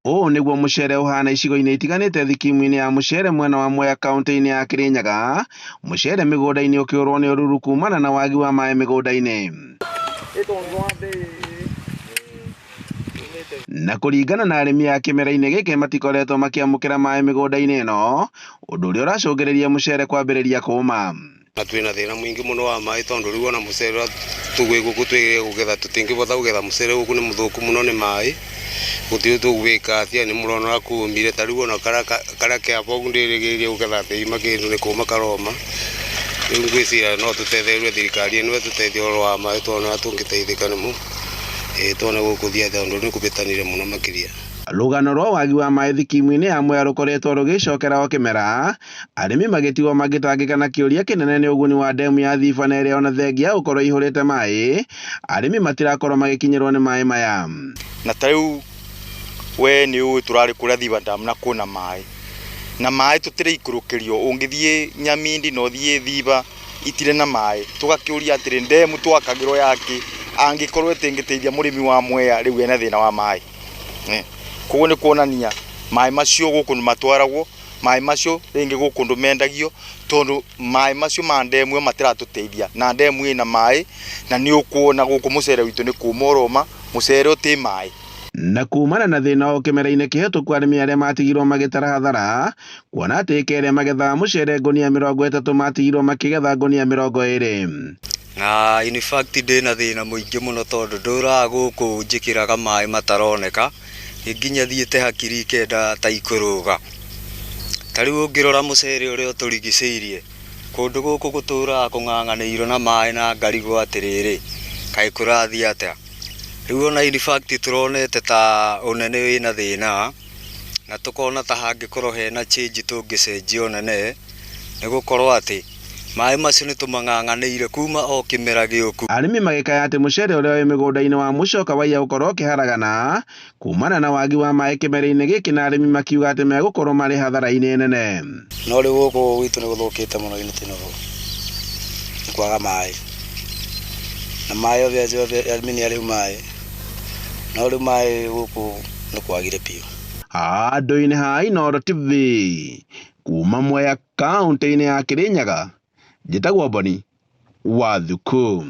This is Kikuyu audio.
Ũũ nĩguo mũcere ũhana icigo-inĩ itiganĩte thikimu-inĩ ya mũcere mwena wa Mwea kaunti-inĩ ya Kirinyaga, mũcere mĩgũnda-inĩ ũkĩũrwo nĩ ũruru kumana na wagi wa maĩ mĩgũnda-inĩ. Na kũringana na arĩmi a kĩmera-inĩ gĩkĩ matikoretwo makĩamũkĩra maĩ mĩgũnda-inĩ ĩno, ũndũ ũrĩa ũracũngĩrĩria mũcere kwambĩrĩria kũũma. Na twĩna thĩna mũingĩ mũno wa maĩ tondũ rĩu ona mũcere ũrĩa tũgwĩ gũkũ twĩrĩgĩrĩire kũgetha tũtingĩbota kũgetha mũcere gũkũ nĩ mũthũku mũno nĩ maĩ. Gũtirĩ tũgwĩka atĩa nĩ mũrona kũũmire ta rĩu ona karĩa kĩamba ũguo ndĩrĩgĩrĩire kũgetha thĩima kĩndũ nĩ kũũma karoma. Rĩu ngwĩciria no tũtetherie thirikari ĩno ĩtũteithie ũhoro wa maĩ tondũ tũngĩteithĩka nĩmo tuone gũkũthia tondũ nĩ kũbĩtanire mũno makĩria. Rũgano rwa wagi wa maĩ thikimu-inĩ ya Mwea rũkoretwo rũgĩcokera o kĩmera, arĩmi magĩtigwo magĩtangĩka na kĩũria kĩnene nĩ ũguni wa ndemu ya Thiba na ĩrĩa ona thengia gũkorwo ihũrĩte maĩ, arĩmi matirakorwo magĩkinyĩrwo nĩ maĩ maya. Na ta rĩu we nĩ ũĩ tũrarĩ kũrĩa Thiba Dam na kwĩna maĩ, na maĩ tũtiraikũrũkĩrio. Ũngĩthiĩ Nyamindi na ũthiĩ Thiba itirĩ na maĩ, tũgakĩũria atĩrĩ ndemu twakagĩrwo yake angĩkorwo ĩtĩngĩteithia mũrĩmi wa Mwea rĩu ena thĩna wa maĩ. Koguo nĩ kuonania maĩ macio gũkũ nĩ matwaragwo, maĩ macio rĩngĩ gũkũ ndũmendagio tondũ maĩ macio ma ndemu ĩyo matiratũteithia, na ndemu ĩna maĩ na nĩ ũkuona gũkũ mũcere witũ nĩ kũũma ũroma, mũcere ũtĩ maĩ. Na kumana na thĩna o kĩmera-inĩ kĩhetũku, arĩmi arĩa matigirwo magĩtara hathara, kuona atĩ ĩka ĩrĩa magethaga mũcere ngũnia 30 matigirwo makĩgetha ngũnia 20. Na in fact ndĩna thĩna mũingĩ mũno tondũ ndũraga gũkũ njĩkĩraga maĩ mataroneka, nginya thiĩte hakiri kenda ta ikũrũga. Ta rĩu ũngĩrora mũcere ũrĩa ũtũrigicĩirie, kũndũ gũkũ gũtũraga kũng'ang'anĩirwo na maĩ na ngarigwo atĩrĩrĩ, kaĩ kũrathiĩ atĩa? Rĩu ona in fact tũronete ta ũnene wĩna thĩna, na tũkona ta hangĩkorwo hena change tũngĩcenjia ũnene, nĩ gũkorwo atĩ maĩ macio nĩ tũmang'ang'anĩire kuma o kĩmera gĩũku. Arĩmi magĩkaya atĩ mũcere ũrĩa wĩ mĩgũnda-inĩ wa Mũcooka waiya gũkorwo ũkĩharagana kumana na wagi wa maĩ kĩmera-inĩ gĩkĩ, na arĩmi makiuga atĩ megũkorwo marĩ hathara-inĩ nene. No rĩu gũkũ gwitũ nĩ gũthũkĩte mũno nĩ kwaga maĩ, na maĩ arĩmi nĩ arĩu maĩ, no rĩu maĩ gũkũ nĩ kwagire biũ. Handũ-inĩ ha Inooro TV kuma Mwea kaunti-inĩ ya Kirinyaga, njĩtagwo Boni Wathuku.